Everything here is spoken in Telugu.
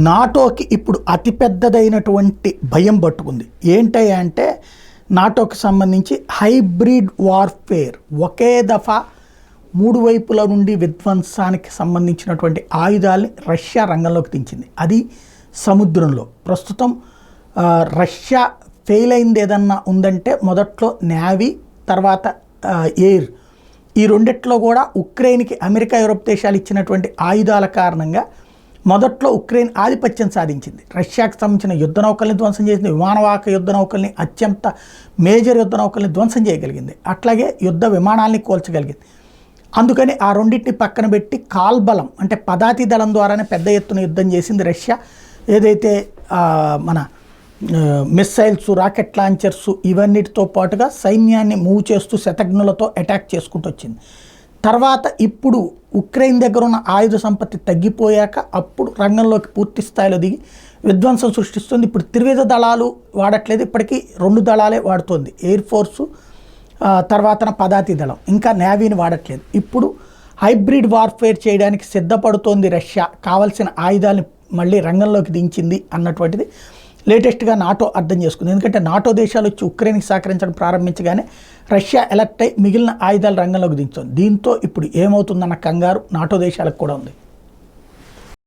నాటోకి ఇప్పుడు అతిపెద్దదైనటువంటి భయం పట్టుకుంది. ఏంటయ్యా అంటే నాటోకి సంబంధించి హైబ్రిడ్ వార్ఫేర్, ఒకే దఫా మూడు వైపుల నుండి విధ్వంసానికి సంబంధించినటువంటి ఆయుధాలని రష్యా రంగంలోకి దించింది. అది సముద్రంలో. ప్రస్తుతం రష్యా ఫెయిల్ అయింది ఏదన్నా ఉందంటే మొదట్లో నేవీ, తర్వాత ఎయిర్. ఈ రెండిట్లో కూడా ఉక్రెయిన్కి అమెరికా, యూరోప్ దేశాలు ఇచ్చినటువంటి ఆయుధాల కారణంగా మొదట్లో ఉక్రెయిన్ ఆధిపత్యం సాధించింది. రష్యాకు సంబంధించిన యుద్ధ నౌకల్ని ధ్వంసం చేసింది, విమానవాహక యుద్ధ నౌకల్ని, అత్యంత మేజర్ యుద్ధ నౌకల్ని ధ్వంసం చేయగలిగింది, అట్లాగే యుద్ధ విమానాల్ని కోల్చగలిగింది. అందుకని ఆ రెండింటిని పక్కన పెట్టి కాల్బలం అంటే పదాతి దళం ద్వారానే పెద్ద ఎత్తున యుద్ధం చేసింది రష్యా. ఏదైతే మన మిస్సైల్స్, రాకెట్ లాంచర్స్ ఇవన్నిటితో పాటుగా సైన్యాన్ని మూవ్ చేస్తూ శతఘ్నులతో అటాక్ చేసుకుంటూ వచ్చింది. తర్వాత ఇప్పుడు ఉక్రెయిన్ దగ్గర ఉన్న ఆయుధ సంపత్తి తగ్గిపోయాక అప్పుడు రంగంలోకి పూర్తి స్థాయిలో దిగి విధ్వంసం సృష్టిస్తుంది. ఇప్పుడు త్రివిధ దళాలు వాడట్లేదు, ఇప్పటికీ 2 దళాలే వాడుతోంది, ఎయిర్ ఫోర్సు, తర్వాత పదాతి దళం, ఇంకా నేవీని వాడట్లేదు. ఇప్పుడు హైబ్రిడ్ వార్ఫేర్ చేయడానికి సిద్ధపడుతోంది రష్యా. కావాల్సిన ఆయుధాలను మళ్ళీ రంగంలోకి దించింది అన్నటువంటిది లేటెస్ట్గా నాటో అర్థం చేసుకుంది. ఎందుకంటే నాటో దేశాలు వచ్చి ఉక్రెయిన్కి సహకరించడం ప్రారంభించగానే రష్యా ఎలర్ట్ అయి మిగిలిన ఆయుధాలు రంగంలోకి దించుతుంది. దీంతో ఇప్పుడు ఏమవుతుందన్న కంగారు నాటో దేశాలకు కూడా ఉంది.